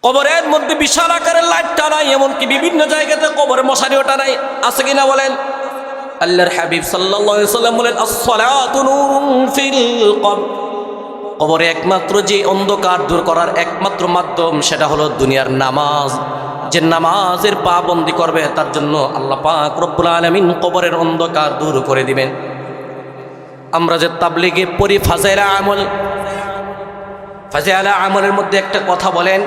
কবরের মধ্যে বিশাল আকারের লাইট টানাই, এমনকি বিভিন্ন জায়গাতে কবরে মশারিও টানাই, আছে কিনা বলেন? আল্লাহর হাবিব সাল্লাল্লাহু আলাইহি ওয়াসাল্লাম বলেন, আস-সালাতু নূরুন ফিল কবর। কবরে একমাত্র যে অন্ধকার দূর করার একমাত্র মাধ্যম সেটা হলো দুনিয়ার নামাজ। যে নামাজের পাবন্দি করবে তার জন্য আল্লাহ পাক রব্বুল আলামিন কবরের অন্ধকার দূর করে দিবেন। আমরা যে তাবলীগে পড়ি ফাজাইলা আমল, ফাজাইলা আমলের মধ্যে একটা কথা বলেন,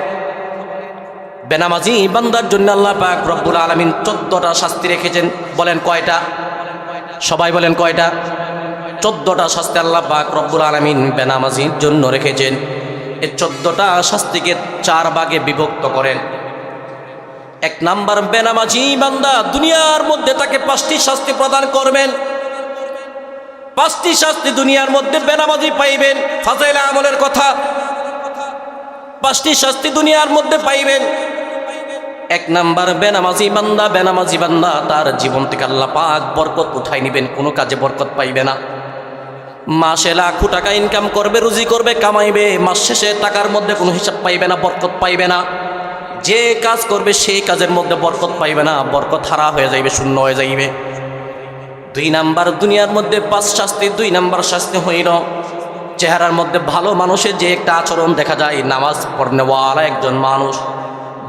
বেনামাজি বান্দার জন্য আল্লাহ পাক রব্বুল আলামিন 14টা শাস্তি রেখেছেন। বলেন কয়টা? সবাই বলেন কয়টা? 14টা শাস্তি আল্লাহ পাক রব্বুল আলামিন বেনামাজির জন্য রেখেছেন। এই 14টা শাস্তিকে 4 ভাগে বিভক্ত করেন। 1 নাম্বার, বেনামাজি বান্দা দুনিয়ার মধ্যে তাকে 5টি শাস্তি প্রদান করবেন। 5টি শাস্তি দুনিয়ার মধ্যে বেনামাজি পাইবেন। ফাজাইলা আমলের কথা, 5টি শাস্তি দুনিয়ার মধ্যে পাইবেন। 1 নাম্বার, বেনামাজি বান্দা তার জীবন থেকে আল্লাহ পাক বরকত উঠাই নেবেন, কোনো কাজে বরকত পাইবে না। মাসে লাখো টাকা ইনকাম করবে, রুজি করবে, কামাইবে, মাস শেষে টাকার মধ্যে কোনো হিসাব পাইবে না, বরকত পাইবে না। যে কাজ করবে সেই কাজের মধ্যে বরকত পাইবে না, বরকত হারা হয়ে যাইবে, শূন্য হয়ে যাইবে। 2 নাম্বার, দুনিয়ার মধ্যে 5 শাস্তি। 2 নাম্বার শাস্তি হইল চেহারার মধ্যে ভালো মানুষের যে একটা আচরণ দেখা যায়, নামাজ পড়নেওয়ালা একজন মানুষ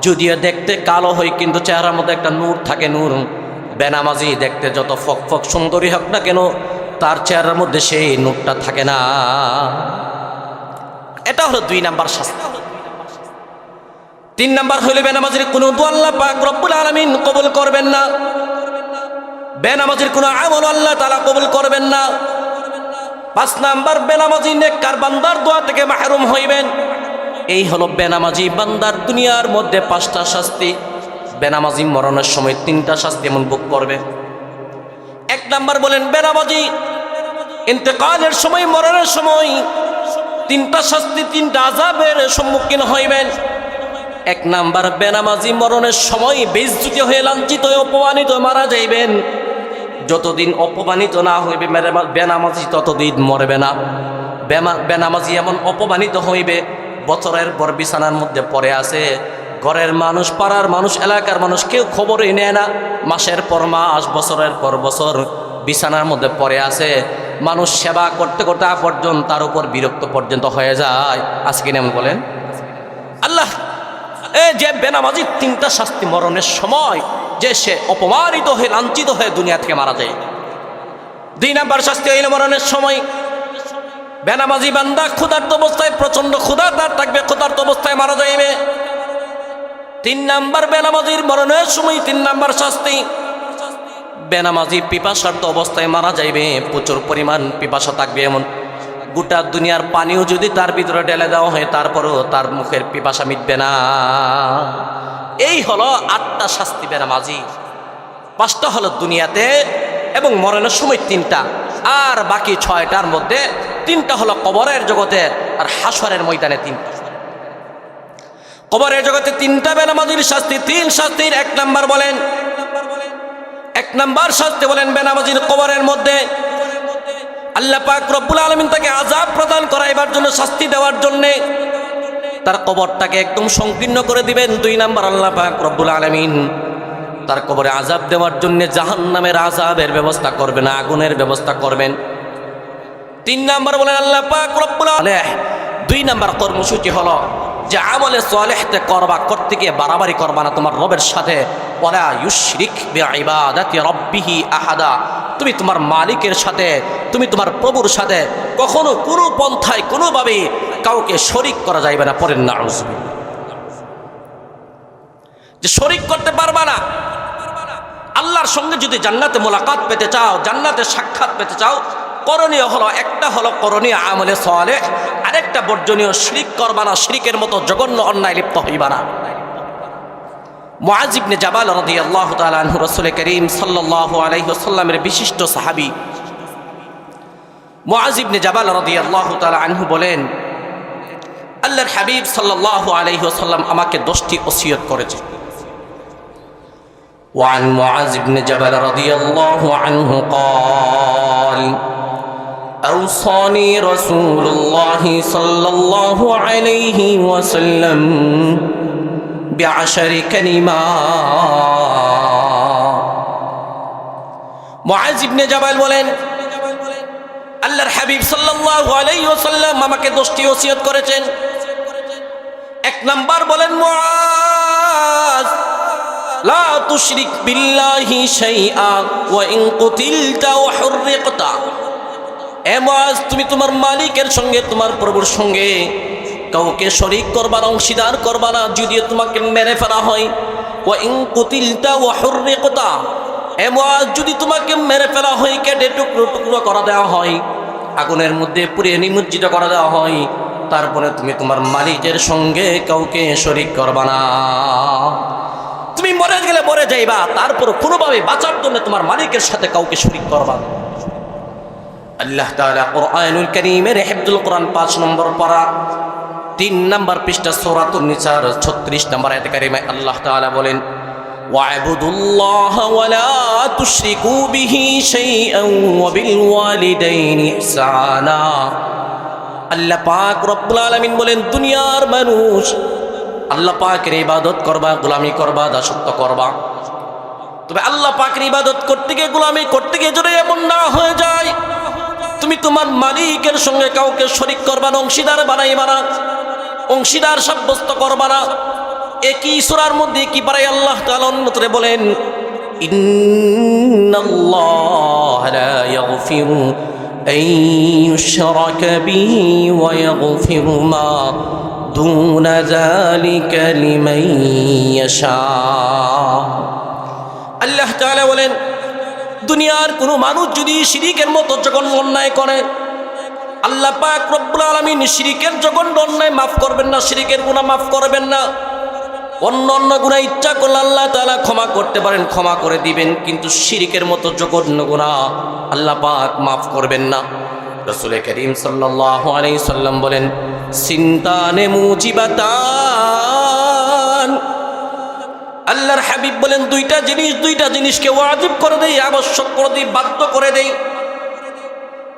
যদিও দেখতে কালো হয় কিন্তু চেহারার মধ্যে একটা নূর থাকে, নূর। বেনামাজি দেখতে যত ফক ফক সুন্দরী হোক না কেন, তার চেহারার মধ্যে সেই নূরটা থাকে না। এটা হলো 2 নাম্বার শাস্তি। 3 নাম্বার হইলে বেনামাজির কোনো দোয়া আল্লাহ পাক রব্বুল আলামিন কবুল করবেন না। বেনামাজির কোনো আমল আল্লাহ তাআলা কবুল করবেন না। 5 নাম্বার, বেনামাজি নেককার বান্দার দোয়া থেকে মাহরুম হইবেন। এই হলো বেনামাজি বান্দার দুনিয়ার মধ্যে 5টা শাস্তি। বেনামাজি মরণের সময় 3টা শাস্তি এমন ভোগ করবে। 1 নাম্বার বলেন, বেনামাজি ইন্তেকালের সময়, মরণের সময় 3টা শাস্তি, 3টা আযাবের সম্মুখীন হইবেন। 1 নাম্বার, বেনামাজি মরণের সময় বেইজ্জতি হয়ে, লাঞ্ছিত হয়ে, অপমানিত মারা যাইবেন। যতদিন অপমানিত না হইবে বেনামাজি ততদিন মরবে না। বেনামাজি এমন অপমানিত হইবে, বছরের পর বিছানার মধ্যে পড়ে আছে, ঘরের মানুষ, পাড়ার মানুষ, এলাকার মানুষ কেউ খবরই নেয় না। মাসের পর মাস, বছরের পর বছর বিছানার মধ্যে পড়ে আছে। মানুষ সেবা করতে করতে পর্যন্ত তার উপর বিরক্ত পর্যন্ত হয়ে যায়। আজকে এমন বলেন আল্লাহ, এই যে বেনামাজি 3টা শাস্তি মরণের সময়, যে সে অপমানিত হয়ে, লাঞ্ছিত হয়ে দুনিয়া থেকে মারা যায়। 2 নাম্বার শাস্তি হইল মরণের সময় বেনামাজি বান্দা ক্ষুধার্ত অবস্থায়, প্রচন্ড ক্ষুধা তার থাকবে, ক্ষুধার্ত অবস্থায় মারা যাইবে। 3 নাম্বার, বেনামাজির মরণের সময় 3 নাম্বার শাস্তি, বেনামাজি পিপাসার্ত অবস্থায় মারা যাইবে। প্রচুর পরিমাণ পিপাসা থাকবে, এমন গোটা দুনিয়ার পানিও যদি তার ভিতরে ঢেলে দেওয়া হয় তারপরেও তার মুখের পিপাসা মিটবে না। এই হলো 8টা শাস্তি বেনামাজি। 5টা হলো দুনিয়াতে এবং মরণের সময় 3টা, আর বাকি 6টার মধ্যে 3টা হলো কবরের জগতে আর হাসরের ময়দানে 3টা। কবরের জগতে 3টা বেনামাজির শাস্তি। 3 শাস্তির 1 নাম্বার বলেন, 1 নাম্বার শাস্তি বলেন বেনামাজির কবরের মধ্যে আল্লাহ পাক রব্বুল আলামিন তাকে আযাব প্রদান করাইবার জন্য, শাস্তি দেওয়ার জন্য তার কবরটাকে একদম সংকীর্ণ করে দিবেন। 2 নাম্বার, আল্লাহ পাক রব্বুল আলামিন তার কবরে আযাব দেওয়ার জন্য জাহান্নামের আযাবের ব্যবস্থা করবেন, আগুনের ব্যবস্থা করবেন। 3 নাম্বার বলেন আল্লাহ পাক রব্বুল আলামিন 2 নাম্বার কর্মসূচি হলো যে আমলে সালেহতে করবা, করতে গিয়ে বাড়াবাড়ি করবা না তোমার রবের সাথে। ওয়ালা ইউশরিক বিইবাদাতি রাব্বিহি আহাদা, তুমি তোমার মালিকের সাথে, তুমি তোমার প্রভুর সাথে কখনো কোনো পন্থায় কোনোভাবে কাউকে শরিক করা যাইবে না। পড়েন নাউযুবিল্লাহ, যে শরিক করতে পারবা না। আল্লাহর সঙ্গে যদি জান্নাতে মোলাকাত পেতে চাও, জান্নাতে সাক্ষাৎ পেতে চাও, করণীয় হলো, একটা হলো করণীয় আমলে সালেহ, আরেকটা বর্জনীয় শিরিক করবা না, শিরিকের মতো জঘন্য অন্যায় লিপ্ত হইবা না। মুআয ইবনে জাবাল রাদিয়াল্লাহু তাআলা আনহু, রাসূল করিম সাল্লাল্লাহু আলাইহি ওয়াসাল্লামের বিশিষ্ট সাহাবী মুআয ইবনে জাবাল রাদিয়াল্লাহু তাআলা আনহু বলেন, আল্লাহর হাবিব সাল্লাল্লাহু আলাইহি ওয়াসাল্লাম আমাকে 10টি ওসিয়ত করেছেন। وعن معاذ بن جبل رضي الله عنه قال أوصاني رسول الله صلى الله عليه وسلم বিআশারি কালিমাত। মুআজ ইবনে জাবাল বলেন, আল্লাহর হাবিব সাল্লাল্লাহু আলাইহি ওয়াসাল্লাম আমাকে 10টি ওসিয়ত করেছেন। এক নাম্বার বলেন, মুআজ লা তুশরিক বিল্লাহি শাইআ ওয়া ইন কুতিলতা ওয়া হুররিকতা। এ মুআজ, তুমি তোমার মালিকের সঙ্গে, তোমার প্রভুর সঙ্গে কাউকে শরীক করবা না, অংশীদার করবা না, যদিও তোমাকে মেরে ফেলা হয়। ওয়া ইন কুতিলতা ওয়া হুররিকতা, এ মুআজ, যদি তোমাকে মেরে ফেলা হয়, কেটে টুকরো টুকরো করা দেওয়া হয়, আগুনের মধ্যে পুড়িয়ে নিমজ্জিত করা দেওয়া হয়, তারপরে তুমি তোমার মালিকের সঙ্গে কাউকে শরীক করবা না। তুমি মরে গেলে মরে যাইবা, তারপর কোনোভাবে বাঁচার জন্য তোমার মালিকের সাথে কাউকে শরীক করবা না। আল্লাহ তাআলা কুরআনুল কারীমের হিফজুল কোরআন 5 নম্বর পারা 3 নম্বর পৃষ্ঠা সূরাতুন নিসার 36 নম্বর আয়াতে কারিমায় আল্লাহ তাআলা বলেন, ওয়া'বুদুল্লাহা ওয়া লা তুশরিকু বিহি শাইআন ওয়া বিল ওয়ালিদাইনি ইহসানা। আল্লাহ পাক রব্বুল আলামিন বলেন, দুনিয়ার মানুষ আল্লাহ পাকের ইবাদত করবা, গোলামি করবা, দাসত্ব করবা। তবে আল্লাহ পাকের ইবাদত করতে গিয়ে, গোলামি করতে গিয়ে যদি এমন না হয়ে যায় তুমি তোমার মালিকের সঙ্গে কাউকে শরীক করবা না, অংশীদার বানাইবা না, অংশীদার সাব্যস্ত করবা না। একই সূরার মধ্যে কি পারে আল্লাহ তাআলা অন্যত্রে বলেন, ইন্নাল্লাহা লা ইয়াগফিরু আন ইউশরাকা বিহি ওয়া ইয়াগফিরু মা দুনা যালিকা লিমান ইয়াশা। আল্লাহ তাআলা বলেন, দুনিয়ার কোনো মানুষ যদি শিরিকের মতো জঘন্য অন্যায় করে, আল্লাহ পাক রব্বুল আলামিন শিরিকের জঘন্য অন্যায় মাফ করবেন না, শিরিকের গুনাহ মাফ করবেন না। অন্য গুনাহ ইচ্ছা করলে আল্লাহ তাআলা ক্ষমা করতে পারেন, ক্ষমা করে দিবেন, কিন্তু শিরিকের মতো জঘন্য গুনাহ আল্লাহ পাক মাফ করবেন না। রাসূল করিম সাল্লাল্লাহু আলাইহি সাল্লাম বলেন, সিনতানে মুজিবাতান। আল্লাহর হাবিব বলেন, দুইটা জিনিসকে ওয়াজিব করে দেই, আবশ্যক করে দেই, বাধ্য করে দেই।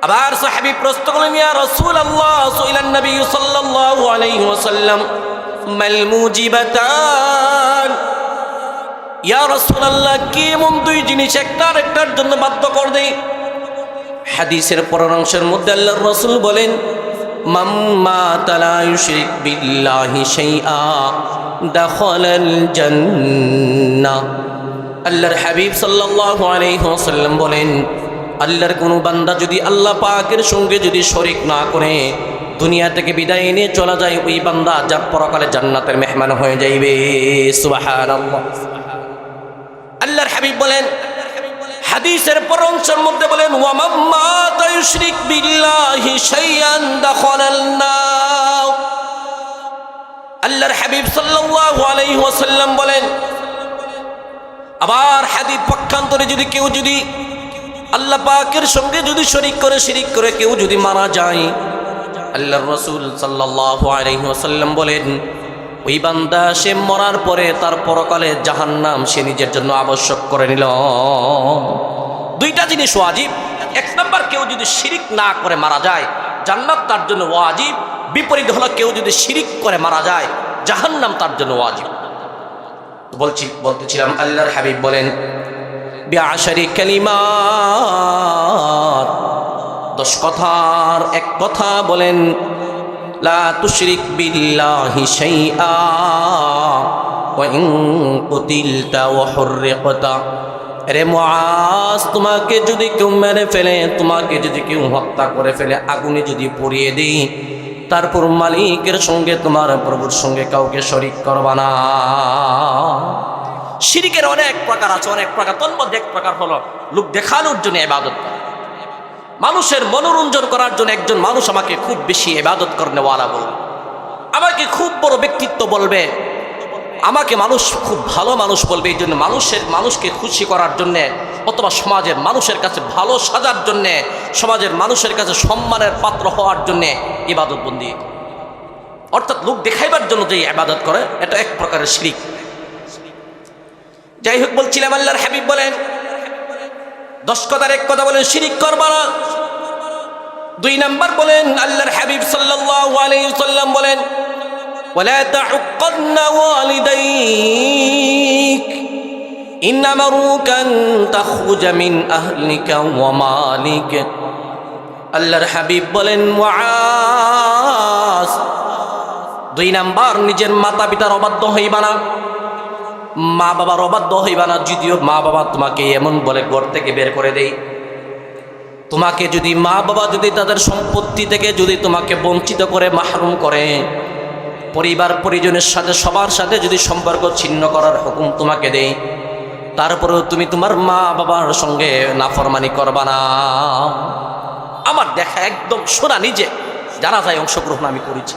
আবার সাহাবী প্রশ্ন করলেন, ইয়া রাসূলুল্লাহ, সুইলান নবী সাল্লাল্লাহু আলাইহি ওয়াসাল্লাম, মাল মুজিবাতান। ইয়া রাসূলুল্লাহ, কি এমন দুই জিনিস একটার জন্য বাধ্য করে দেই? হাদিসের পরের অংশের মধ্যে আল্লাহর রাসূল বলেন, মান মাতা লা ইউশরিক বিল্লাহি শাইআ দাখালাল জান্নাহ। আল্লাহর হাবিব সাল্লাল্লাহু আলাইহি ওয়াসাল্লাম বলেন, আল্লাহর কোনো বান্দা যদি আল্লাহ পাকের সঙ্গে যদি শরীক না করে দুনিয়া থেকে বিদায় নিয়ে চলা যায়, ওই বান্দা যার পরকালে জান্নাতের মেহমান হয়ে যাইবে। সুবহানাল্লাহ। আল্লাহর হাবিব বলেন, হাদিসের পরংশের মধ্যে বলেন, ওয়া মান মাতা ইউশরিক বিল্লাহি শাইআন দাখালাল নার। আল্লাহর হাবিব সাল্লাল্লাহু আলাইহি ওয়াসাল্লাম বলেন, আবার হাদিস পক্ষান্তরে যদি কেউ যদি আল্লাহ পাকের সঙ্গে যদি শরীক করে কেউ যদি মারা যায়, আল্লাহর রাসূল সাল্লাল্লাহু আলাইহি ওয়াসাল্লাম বলেন, ওই বান্দা সে মরার পরে তার পরকালে জাহান্নাম সে নিজের জন্য আবশ্যক করে নিল। দুইটা জিনিস ওয়াজিব। এক নাম্বার, কেউ যদি শিরিক না করে মারা যায় জান্নাত তার জন্য ওয়াজিব। বিপরীত হলো, কেউ যদি শিরিক করে মারা যায় জাহান্নাম তার জন্য ওয়াজিব। বলতেছিলাম আল্লাহর হাবিব বলেন, বিআশারি কালিমাত, 10 কথার এক কথা বলেন, লা তুশরিক বিল্লাহি শাইআ ওয়া ইন কুতিলতা ওয়া হুররিকতা। রে মুআজ, তোমাকে যদি কেউ মেরে ফেলে, তোমাকে যদি কেউ হত্যা করে ফেলে, আগুনে যদি পুড়িয়ে দেই, তারপর মালিকের সঙ্গে তোমার প্রভুর সঙ্গে কাউকে শরীক করবা না। শিরিকের অনেক প্রকার আছে, অনেক প্রকার। তোর মধ্যে এক প্রকার হলো লোক দেখানোর জন্য ইবাদত করে, মানুষের মনোরঞ্জন করার জন্য। একজন মানুষ আমাকে খুব বেশি ইবাদত করনেওয়ালা বলবে, আমাকে খুব বড় ব্যক্তিত্ব বলবে, আমাকে মানুষ খুব ভালো মানুষ বলবে, এই জন্য মানুষকে খুশি করার জন্যে, অথবা সমাজের মানুষের কাছে ভালো সাজার জন্যে, সমাজের মানুষের কাছে সম্মানের পাত্র হওয়ার জন্যে ইবাদত বন্দি, অর্থাৎ লোক দেখাইবার জন্য যে ইবাদত করে, এটা এক প্রকারের শিরিক। যাই হোক, বলছিলাম আল্লাহর হাবিব বলেন, 10 কথার এক কথা বলেন, শিরিক করবা না। 2 নাম্বার বলেন আল্লাহর হাবিব সাল্লাল্লাহু আলাইহি ওয়াসাল্লাম বলেন, ওয়ালা তাউক্কাদনা ওয়ালিদাইক। ইন্না মারুকান তাখরুজা মিন আহলিকা ওয়া মালিক। আল্লাহর হাবিব বলেন, মুআজ, 2 নাম্বার, নিজের মাতা পিতার অবাধ্য হইবা না, মা বাবার অবাধ্য হইবা না। যদিও মা বাবা তোমাকে এমন বলে ঘর থেকে বের করে দেয়, তোমাকে যদি মা বাবা যদি তাদের সম্পত্তি থেকে যদি তোমাকে বঞ্চিত করে, মাহরুম করে, পরিবার পরিজনের সাথে সবার সাথে যদি সম্পর্ক ছিন্ন করার হুকুম তোমাকে দেয়, তারপরেও তুমি তোমার মা বাবার সঙ্গে নাফরমানি করবা না। আমার দেখা একদম শোনা, নিজে জানাজায় অংশগ্রহণ আমি করেছি।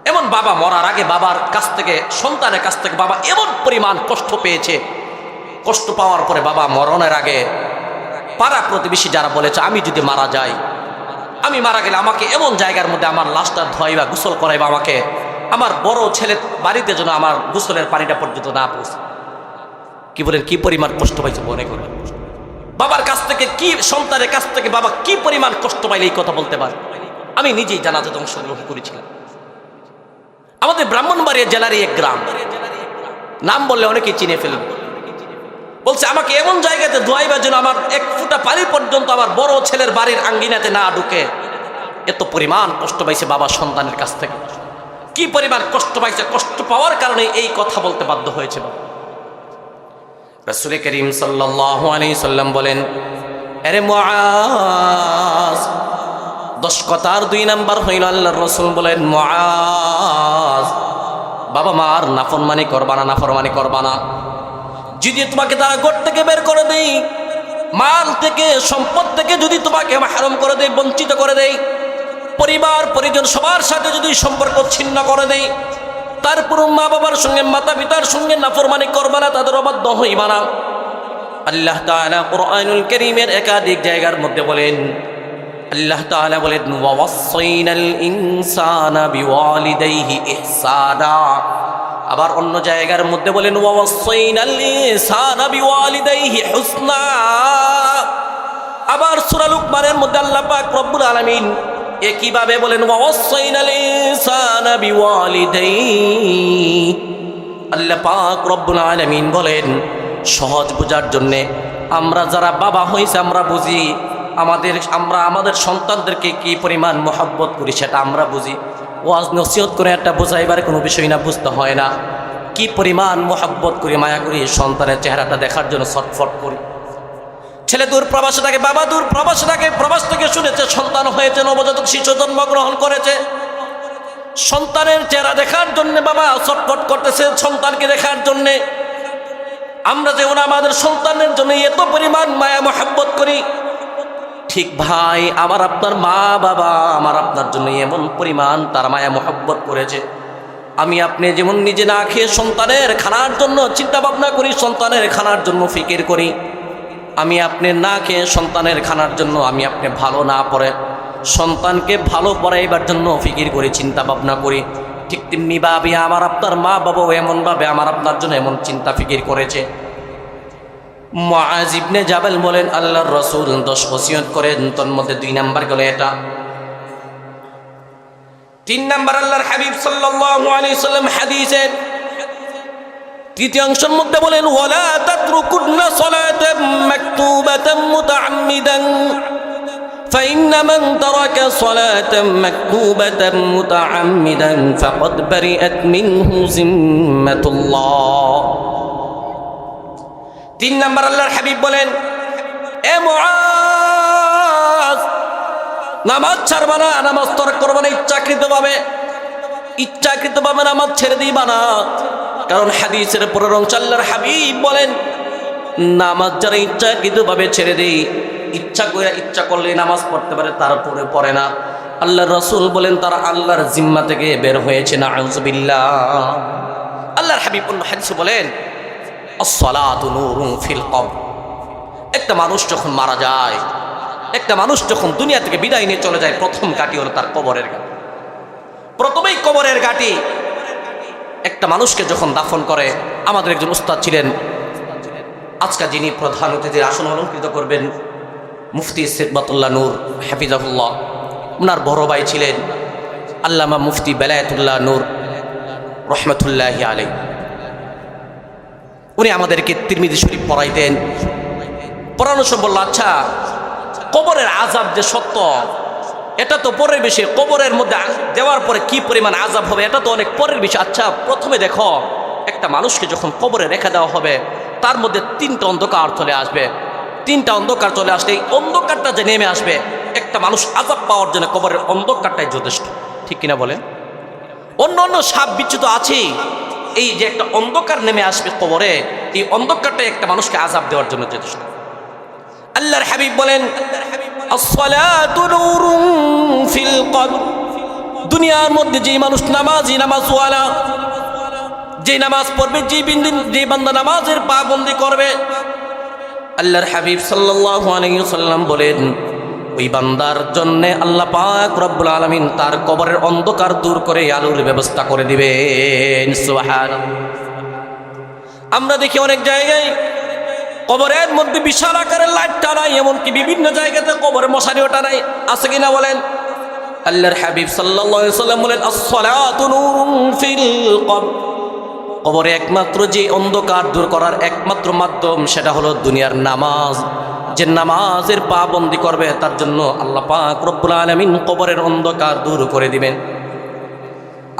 এমন বাবা মরার আগে বাবার কাছ থেকে, সন্তানের কাছ থেকে বাবা এমন পরিমাণ কষ্ট পেয়েছে, কষ্ট পাওয়ার পরে বাবা মরণের আগে পাড়া প্রতিবেশী যারা বলেছে, আমি যদি মারা যাই, আমি মারা গেলে আমাকে এমন জায়গার মধ্যে আমার লাশটা ধোয়াইবা, গোসল করাইবা, আমাকে আমার বড় ছেলে বাড়িতে যেন আমার গোসলের পানিটা পর্যন্ত না পৌঁছে। কি বলেন, কি পরিমাণ কষ্ট পাইছে মনে করবেন। বাবার কাছ থেকে কি, সন্তানের কাছ থেকে বাবা কি পরিমাণ কষ্ট পাইলে এই কথা বলতে পারে। আমি নিজেই জানাজাতে অংশগ্রহণ করেছিলাম। আমাদের ব্রাহ্মণবাড়িয়া জেলারই এক গ্রাম, নাম বললে অনেকেই চিনে ফেলবে। বলছে আমাকে এমন জায়গাতে ধোয়াইবা যেন আমার 1 ফুটা পানি পর্যন্ত আমার বড় ছেলের বাড়ির আঙ্গিনাতে না ঢুকে। এত পরিমাণ কষ্ট পাইছে বাবা সন্তানের কাছ থেকে। কি পরিমাণ কষ্ট পাইছে, কষ্ট পাওয়ার কারণে এই কথা বলতে বাধ্য হয়েছে। রাসূল করিম সাল্লাল্লাহু আলাইহি সাল্লাম বলেন, আরে মুআজ, 10 কথার 2 নাম্বার হইল আল্লাহর রাসূল বলেন, মুআজ, বাবা মার নাফরমানি করবা না, নাফরমানি করবা না। যদি তোমাকে তারা ঘর থেকে বের করে দেয়, মাল থেকে সম্পদ থেকে যদি তোমাকে মাহরুম করে দেয়, বঞ্চিত করে দেয়, পরিবার পরিজন সবার সাথে যদি সম্পর্ক ছিন্ন করে দেয়, তারপর মা বাবার সঙ্গে মাতা পিতার সঙ্গে নাফরমানি করবা না, তাদের অবাধ্য হইবা না। আল্লাহ তাআলা কুরআনুল কারীমের একাধিক জায়গার মধ্যে বলেন, আল্লাহ তাআলা বলেন, ওয়াসাইনাল ইনসানা বিওয়ালিদাইহি ইহসানা। আবার অন্য জায়গার মধ্যে বলেন, ওয়াসাইনাল ইনসানা বিওয়ালিদাইহি হুসনা। আবার সূরা লুকমানের মধ্যে আল্লাহ পাক রব্বুল আলামিন একইভাবে বলেন, ওয়াসাইনাল ইনসানা বিওয়ালিদাইহি। আল্লাহ পাক রব্বুল আলামিন বলেন, সহজ বোঝার জন্য আমরা যারা বাবা হইছে আমরা বুঝি, আমরা আমাদের সন্তানদেরকে কি পরিমাণ মহব্বত করি সেটা আমরা বুঝি। ওয়াজ নসিহত করে একটা বোঝাইবার কোনো বিষয় না, বুঝতে হয় না। কি পরিমাণ মহব্বত করি, মায়া করি, সন্তানের চেহারাটা দেখার জন্য ছটফট করি। ছেলে দূর প্রবাসে থাকে, বাবা দূর প্রবাসে থাকে, প্রবাস থেকে শুনেছে সন্তান হয়েছে, নবজাতক শিশু জন্মগ্রহণ করেছে, সন্তানের চেহারা দেখার জন্য বাবা ছটফট করতেছে, সন্তানকে দেখার জন্যে। আমরা যেমন আমাদের সন্তানের জন্য এত পরিমাণ মায়া মহব্বত করি, ঠিক ভাই আমার আপনার মা বাবা আমার আপনার জন্য এমন পরিমাণ তার মায়া মহব্বত করেছে। আমি আপনি যেমন নিজে না খেয়ে সন্তানের খানার জন্য চিন্তা ভাবনা করি, সন্তানের খানার জন্য ফিকির করি, আমি আপনি না খেয়ে সন্তানের খানার জন্য, আমি আপনি ভালো না পড়ে সন্তানকে ভালো পড়াইবার জন্য ফিকির করি, চিন্তা ভাবনা করি। ঠিক তেমনি ভাবে আমার আপনার মা বাবাও এমনভাবে আমার আপনার জন্য এমন চিন্তা ফিকির করেছে। মুআজ ইবনে জাবাল বলেন, আল্লাহর রাসূল 10 ওসিয়ত করেন, তার মধ্যে 2 নাম্বার গেল এটা। 3 নাম্বার আল্লাহর হাবিব সাল্লাল্লাহু আলাইহি সাল্লাম হাদিসের 3য় অংশের মধ্যে বলেন, ওয়ালা তাতরুকুন্না সালাতাম মাকতুবাতাম মুতাআম্মিদান فإن من ترك صلاة مكتوبة متعمدا فقد برئت منه ذمة الله। 3 নাম্বার আল্লাহর হাবিব বলেন, এ মুআজ, নামাজ ছাড়বা না, নামাজ তরক করবা না, ইচ্ছাকৃতভাবে নামাজ ছেড়ে দিবা না। কারণ হাদিসের পরের অংশ আল্লাহর হাবিব বলেন, নামাজ যারা ইচ্ছাকৃতভাবে ছেড়ে দেয়, ইচ্ছা করলে নামাজ পড়তে পারে, তারপরে পড়ে না, আল্লাহর রাসূল বলেন তারা আল্লাহর জিম্মা থেকে বের হয়েছে, নাউযুবিল্লাহ। আল্লাহর হাবিব হাদিসে বলেন, আসসালাতু নূরুন ফিল কবর। একটা মানুষ যখন মারা যায়, একটা মানুষ যখন দুনিয়া থেকে বিদায় নিয়ে চলে যায়, প্রথম ঘাঁটি হলো তার কবরের ঘাঁটি। প্রথমেই কবরের ঘাঁটি। একটা মানুষকে যখন দাফন করে, আমাদের একজন উস্তাদ ছিলেন, আজকে যিনি প্রধান অতিথির আসন অলঙ্কৃত করবেন, মুফতি সিদবাতুল্লাহ নূর হাফিজাহুল্লাহ, ওনার বড় ভাই ছিলেন আল্লামা মুফতি বেলায়েতুল্লাহ নূর রহমতুল্লাহি আলাইহি। উনি আমাদেরকে তিরমিজি শরীফ পড়াইতেন। পড়ানোর সময় বলল, আচ্ছা কবরের আযাব যে সত্য, এটা তো পরের বিষয়, কবরের মধ্যে দেওয়ার পরে কি পরিমাণ আযাব হবে এটা তো অনেক পরের বিষয়। আচ্ছা প্রথমে দেখো, একটা মানুষকে যখন কবরে রেখে দেওয়া হবে তার মধ্যে 3টা অন্ধকার চলে আসবে। 3টা অন্ধকার চলে আসলে এই অন্ধকারটা যে নেমে আসবে, একটা মানুষ আযাব পাওয়ার জন্য কবরের অন্ধকারটাই যথেষ্ট, ঠিক কিনা বলেন? অন্য অন্য সাপ বিচ্ছু তো আছেই, এই যে একটা অন্ধকার নেমে আসবে কবরে, এই অন্ধকারটাই একটা মানুষকে আযাব দেওয়ার জন্য যথেষ্ট। আল্লাহর হাবিব বলেন, আসসালাতু নূরুন ফিল কবর, দুনিয়ার মধ্যে যে মানুষ নামাজি, নামাজওয়ালা, যে নামাজ পড়বে, যে বান্দা নামাজের পাবন্দি করবে, আল্লাহর হাবিব সাল্লাল্লাহু আলাইহি ওয়াসাল্লাম বলেন, ওই বান্দার জন্য আল্লাহ পাক রব্বুল আলামিন তার কবরের অন্ধকার দূর করে আলোর ব্যবস্থা করে দিবেন। সুবহানাল্লাহ। আমরা দেখি অনেক জায়গায় কবরের মধ্যে বিশাল আকারের লাইট টানাই, এমনকি বিভিন্ন জায়গাতে কবরে মশারিও টানাই, আছে কিনা বলেন? আল্লাহর হাবিব সাল্লাল্লাহু আলাইহি ওয়াসাল্লাম বলেন, আসসালাতু নূরুন ফিল কবর, কবরে একমাত্র যে অন্ধকার দূর করার একমাত্র মাধ্যম সেটা হলো দুনিয়ার নামাজ। যে নামাজের পাবন্দি করবে তার জন্য আল্লাহ পাক রব্বুল আলামিন কবরের অন্ধকার দূর করে দিবেন।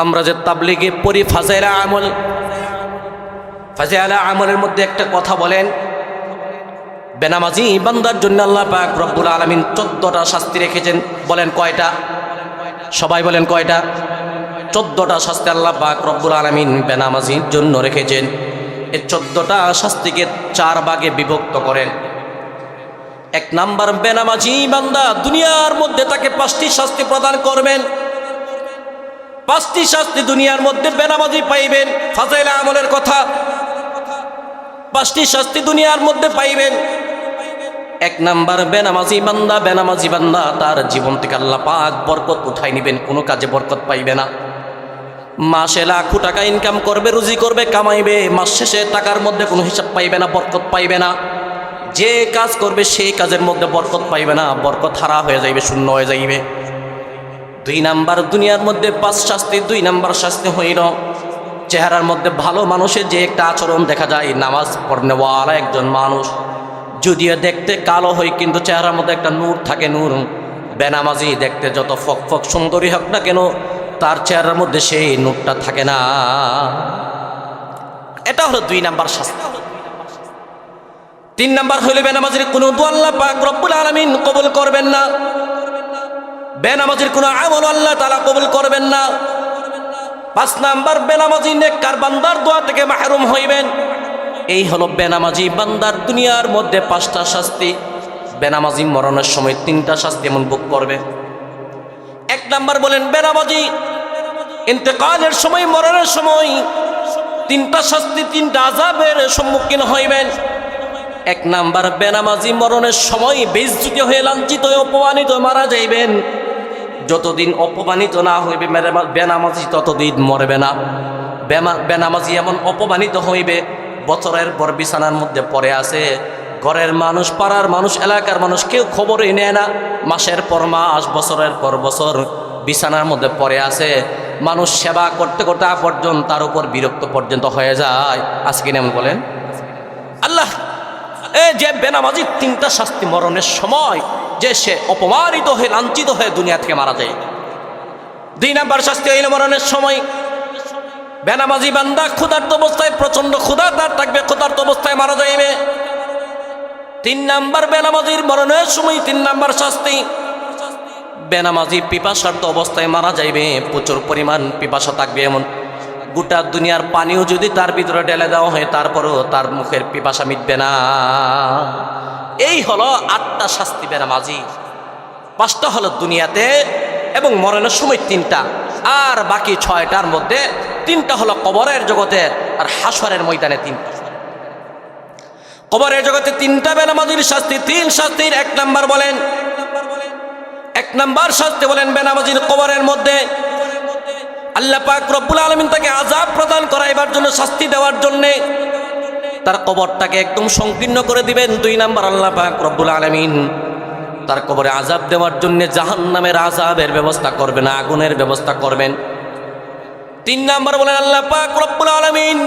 আমরা যে তাবলীগে পড়ি ফাজাইলা আমল, ফাজাইলা আমলের মধ্যে একটা কথা বলেন, বেনামাজি বান্দার জন্য আল্লাহ পাক রব্বুল আলামিন 14টা শাস্তি রেখেছেন। বলেন কয়টা? সবাই বলেন কয়টা? 14টা শাস্তি আল্লাহ পাক রব্বুল আলামিন বেনামাজির জন্য রেখেছেন। এই 14টা শাস্তিকে 4 ভাগে বিভক্ত করেন। 1 নাম্বার, বেনামাজি বান্দা দুনিয়ার মধ্যে তাকে 5টি শাস্তি প্রদান করবেন। 5টি শাস্তি দুনিয়ার মধ্যে বেনামাজি পাইবেন। ফাজাইলা আমলের কথা, 5টি শাস্তি দুনিয়ার মধ্যে পাইবেন। 1 নাম্বার, বেনামাজি বান্দা তার জীবন থেকে আল্লাহ পাক বরকত উঠাই নিবেন, কোনো কাজে বরকত পাইবে না। মাসে লাখো টাকা ইনকাম করবে, রুজি করবে, কামাইবে, মাস শেষে টাকার মধ্যে কোনো হিসাব পাইবে না, বরকত পাইবে না। যে কাজ করবে সেই কাজের মধ্যে বরকত পাইবে না, বরকত হারা হয়ে যাইবে, শূন্য হয়ে যাইবে। 2 নাম্বার, দুনিয়ার মধ্যে 5 শাস্তি। 2 নাম্বার শাস্তি হইল চেহারার মধ্যে ভালো মানুষের যে একটা আচরণ দেখা যায়, নামাজ পড়নেওয়ালা একজন মানুষ যদিও দেখতে কালো হয় কিন্তু চেহারার মধ্যে একটা নূর থাকে, নূর। বেনামাজি দেখতে যত ফক ফক সুন্দরী হোক না কেন, তার চেহারার মধ্যে সেই নূরটা থাকে না। এটা হলো 2 নাম্বার শাস্তি। 3 নাম্বার হইল বেনামাজির কোনো দোয়া আল্লাহ পাক রব্বুল আলামিন কবুল করবেন না। বেনামাজির কোনো আমল আল্লাহ তাআলা কবুল করবেন না। 5 নাম্বার, বেনামাজি নেককার বান্দার দোয়া থেকে মাহরুম হইবেন। এই হলো বেনামাজি বান্দার দুনিয়ার মধ্যে 5টা শাস্তি। বেনামাজি মরণের সময় 3টা শাস্তি এমন ভোগ করবে। 1 নাম্বার বলেন, বেনামাজি ইন্তেকালের সময়, মরণের সময় 3টা শাস্তি, 3টা আযাবের সম্মুখীন হইবেন। 1 নাম্বার, বেনামাজি মরণের সময় বেইজ্জতি হয়ে, লাঞ্ছিত হয়ে, অপমানিত মারা যাইবেন। যতদিন অপমানিত না হইবে বেনামাজি ততদিন মরবে না। বেনামাজি এমন অপমানিত হইবে, বছরের পর বিছানার মধ্যে পড়ে আছে, ঘরের মানুষ, পাড়ার মানুষ, এলাকার মানুষ কেউ খবরই নেয় না। মাসের পর মাস, বছরের পর বছর বিছানার মধ্যে পড়ে আছে, মানুষ সেবা করতে করতে পর্যন্ত তার উপর বিরক্ত পর্যন্ত হয়ে যায়। আজকে এমন বলেন আল্লাহ, এই যে বেনামাজি 3টা শাস্তি মরণের সময়, যে সে অপমানিত হয়ে, লাঞ্ছিত হয়ে দুনিয়া থেকে মারা যায়। 2 নাম্বার শাস্তি হইল মরণের সময় বেনামাজি বান্দা ক্ষুধার্ত অবস্থায়, প্রচন্ড ক্ষুধা তার থাকবে, ক্ষুধার্ত অবস্থায় মারা যাইবে। 3 নাম্বার, বেনামাজির মরণের সময় 3 নাম্বার শাস্তি, বেনামাজি পিপাসার্ত অবস্থায় মারা যাইবে। প্রচুর পরিমাণ পিপাসা থাকবে, এমন গোটা দুনিয়ার পানিও যদি তার ভিতরে ঢেলে দেওয়া হয় তারপরেও তার মুখের পিপাসা মিটবে না। এই হলো 8টা শাস্তি বেনামাজি। 5টা হলো দুনিয়াতে এবং মরণের সময় 3টা, আর বাকি 6টার মধ্যে 3টা হলো কবরের জগতে আর হাসরের ময়দানে 3টা। কবরের জগতে 3টা বেনামাজির শাস্তি। 3 শাস্তির 1 নাম্বার বলেন, 1 নাম্বার শাস্তি বলেন বেনামাজির কবরের মধ্যে আল্লাহ পাক রব্বুল আলামিন তাকে আযাব প্রদান করাইবার জন্য, শাস্তি দেওয়ার জন্য তার কবরটাকে একদম সংকীর্ণ করে দিবেন। 2 নাম্বার, আল্লাহ পাক রব্বুল আলামিন তার কবরে আযাব দেওয়ার জন্য জাহান্নামের আযাবের ব্যবস্থা করবেন, আগুনের ব্যবস্থা করবেন। 3 নাম্বার বলেন আল্লাহ পাক রব্বুল আলামিন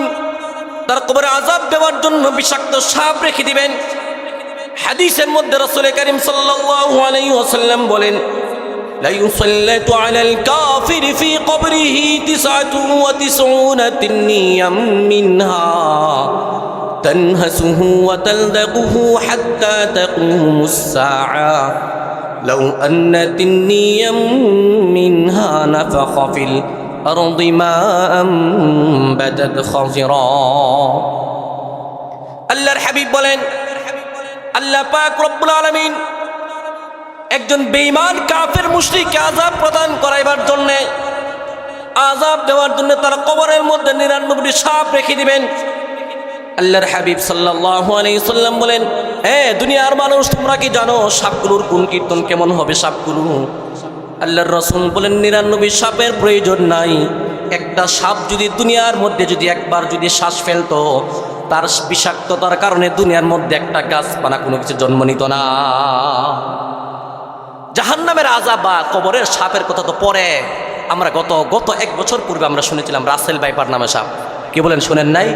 তার কবরে আযাব দেওয়ার জন্য বিষাক্ত সাপ রেখে দিবেন। হাদিসের মধ্যে রাসূল করিম সাল্লাল্লাহু আলাইহি ওয়াসাল্লাম বলেন, লা ইউসাল্লাতু আলাল কাফিরি ফি কবরিহি 99 তিন্নিয়াম মিনহা তানহাসুহু ওয়া তালদাগুহু হাত্তা তাকুমুস সাআ লাউ আন্না তিন্নিয়াম মিনহা নাফাখা ফিল আরদি মা আমবাতাত খাজিরা। আল্লাহর হাবিব বলেন, আল্লাহ পাক রব্বুল আলামিন একজন বেঈমান কাফের মুশরিককে আযাব প্রদান করাইবার জন্য, আযাব দেওয়ার জন্য তার কবরের মধ্যে 99টি সাপ রেখে দিবেন। আল্লাহর হাবিব সাল্লাল্লাহু আলাইহি সাল্লাম বলেন, দুনিয়ার মানুষ তোমরা কি জানো সাপগুলোর কোন কীর্তন কেমন হবে? সাপগুলো, আল্লাহর রাসূল বলেন 99 সাপের প্রয়োজন নাই। একটা সাপ যদি দুনিয়ার মধ্যে যদি একবার যদি শ্বাস ফেলতো, তার বিষাক্ততার কারণে দুনিয়ার মধ্যে একটা গাছপালা কোনো কিছু জন্ম নিত না। জাহান্নামের আযাব বা কবরের সাপের কথা তো পরে আমরা গত 1 বছর পূর্বে আমরা শুনেছিলাম রাসেল ভাইপার নামে সাপ। কি বলেন, শুনেন নাই?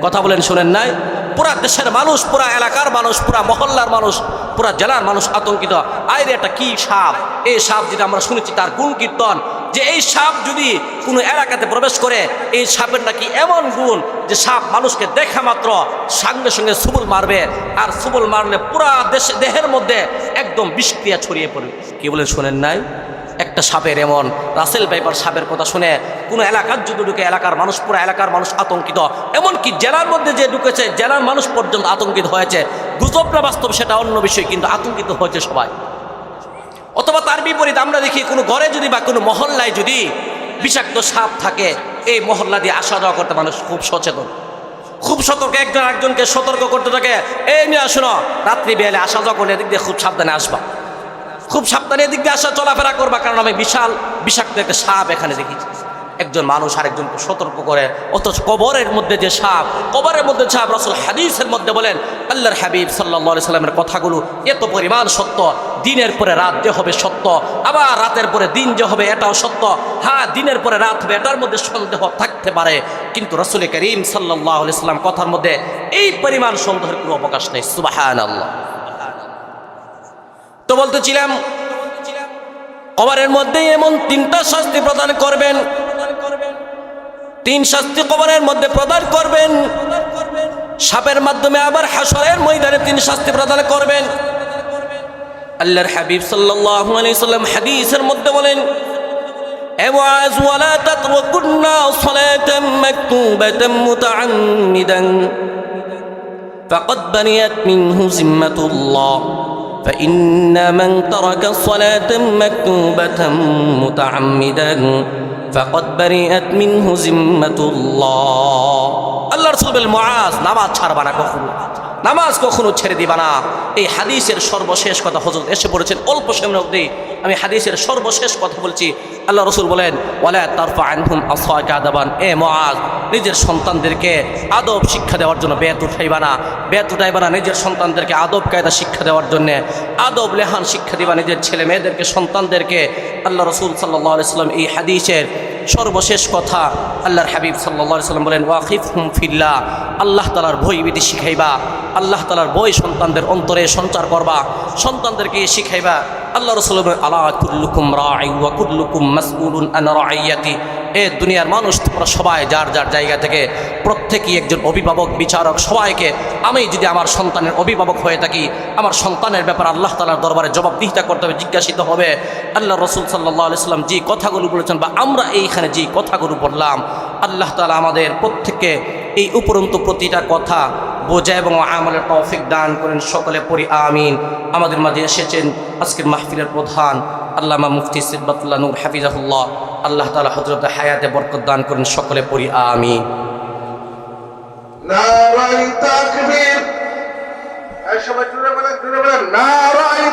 কথা বলেন, শুনেন নাই? পুরা দেশের মানুষ, পুরা এলাকার মানুষ, পুরা মহল্লার মানুষ, পুরা জেলার মানুষ আতঙ্কিত। আইরে একটা কি সাপ! এই সাপ যেটা আমরা শুনেছি তার গুণ কীর্তন, যে এই সাপ যদি কোনো এলাকাতে প্রবেশ করে, এই সাপের নাকি এমন গুণ যে সাপ মানুষকে দেখা মাত্র সঙ্গে সঙ্গে সুবল মারবে, আর সুবল মারলে পুরা দেহের মধ্যে একদম বিষক্রিয়া ছড়িয়ে পড়বে। কি বলেন, শোনেন নাই? একটা সাপের এমন রাসেল ভাইপার সাপের কথা শুনে কোনো এলাকার যদি ঢুকে, এলাকার মানুষ, পুরো এলাকার মানুষ আতঙ্কিত। এমনকি জেলার মধ্যে যে ঢুকেছে জেলার মানুষ পর্যন্ত আতঙ্কিত হয়েছে। গুজব না বাস্তব সেটা অন্য বিষয়, কিন্তু আতঙ্কিত হয়েছে সবাই। অথবা তার বিপরীত আমরা দেখি কোনো ঘরে যদি বা কোনো মহল্লায় যদি বিষাক্ত সাপ থাকে, এই মহল্লা দিয়ে আসা যাওয়া করতে মানুষ খুব সচেতন, খুব সতর্ক, একজন একজনকে সতর্ক করতে থাকে, এই নিয়ে আসো না, রাত্রি বেলা আসা যাওয়া করলে এদিক দিয়ে খুব সাবধানে আসবা, খুব সাবধানে এদিক দিয়ে আসা চলাফেরা করবা, কারণ আমি বিশাল বিষাক্ত একটা সাপ এখানে দেখেছি। একজন মানুষ আরেকজনকে সতর্ক করে। অথচ কবরের মধ্যে যে সাপ, কবরের মধ্যে সাপ, রাসূল হাদিসের মধ্যে বলেন, আল্লাহর হাবিব সাল্লাল্লাহু আলাইহি সাল্লামের কথাগুলো এত পরিমাণ সত্য। দিনের পরে রাত যে হবে সত্য, আবার রাতের পরে দিন যে হবে এটাও সত্য। হ্যাঁ, দিনের পরে রাত হবে এটার মধ্যে সন্দেহ থাকতে পারে, কিন্তু রাসূল করিম সাল্লাল্লাহু আলাইহি সাল্লাম কথার মধ্যে এই পরিমাণ সন্দেহের কোনো অবকাশ নেই। সুবহানাল্লাহ। তো বলতেছিলাম, কবরের মধ্যে এমন 3টা শাস্তি প্রদান করবেন, 3 শাস্তি কবরের মধ্যে প্রদান করবেন। সাপের মাধ্যমে আবার হাসরের ময়দানে 3 শাস্তি প্রদান করবেন। আল্লাহর হাবিব সাল্লাল্লাহু আলাইহি সাল্লাম হাদিসের মধ্যে বলেন, এ মুআজ ওয়ালা তাতরুকুন্না সালাতাম মাকতুবাতাম মুতাআম্মিদান ফাকাদ বানিয়াত মিনহু জিম্মাতুল্লাহ فإن من ترك الصلاة مكتوبة متعمدا فقد برئت منه ذمة الله। আল্লাহ রাসূল বলেন, মুআজ নামাজ ছাড়বা না কখনো, নামাজ কখনো ছেড়ে দিবা না। এই হাদিসের সর্বশেষ কথা হযরত এসে পড়েছেন অল্প সময়ের মধ্যে। আমি হাদিসের সর্বশেষ কথা বলছি। আল্লাহ রাসূল বলেন, ওয়ালা তারফা আনহুম আসাকা আদাবান, এ মুআজ নিজের সন্তানদেরকে আদব শিক্ষা দেওয়ার জন্য বেত উঠাইবা না, বেত উঠাইবা না। নিজের সন্তানদেরকে আদব কায়দা শিক্ষা দেওয়ার জন্য আদব লেহান শিক্ষা দিবা নিজের ছেলে মেয়েদেরকে, সন্তানদেরকে। আল্লাহ রাসূল সাল্লাল্লাহু আলাইহি সাল্লাম এই হাদিসের সর্বশেষ কথা আল্লাহর হাবিব সাল্লাল্লাহু আলাইহি সাল্লাম বলেন, ওয়াখিফহুম ফিল্লাহ, আল্লাহ তাআলার ভয় ভীতি শিখাইবা, আল্লাহ তাআলার ভয় সন্তানদের অন্তরে সঞ্চার করবা, সন্তানদেরকে শিখাইবা। আল্লাহ রাসূল বলেন, আলা কুল্লুকুম রাঈ ওয়া কুল্লুকুম মাসউলুন আন রাঈয়াতি, এ দুনিয়ার মানুষ তোমরা সবাই যার যার জায়গা থেকে প্রত্যেকেই একজন অভিভাবক, বিচারক। সবাইকে, আমি যদি আমার সন্তানের অভিভাবক হয়ে থাকি, আমার সন্তানের ব্যাপারে আল্লাহ তাআলার দরবারে জবাবদিহিতা করতে হবে, জিজ্ঞাসিত হবে। আল্লাহ রাসূল সাল্লাল্লাহু আলাইহি সাল্লাম যে কথাগুলো বলেছেন, বা আমরা এইখানে যে কথাগুলো বললাম, আল্লাহ তাআলা আমাদের প্রত্যেককে এই উপরন্তু প্রতিটা কথা বোঝা এবং আমলের তৌফিক দান করেন। সকলে পড়ি আমিন। আমাদের মাঝে এসেছেন আজকের মাহফিলের প্রধান আল্লামা মুফতি সিবগাতুল্লাহ নূর হাফিজাহুল্লাহ। আল্লাহ তাআলা হযরতে হায়াতে বরকত দান করেন। সকলে পড়ি আমিন। নারায়ে তাকবীর। এই সবাই জোরে বলেন, জোরে বলেন, নারায়ে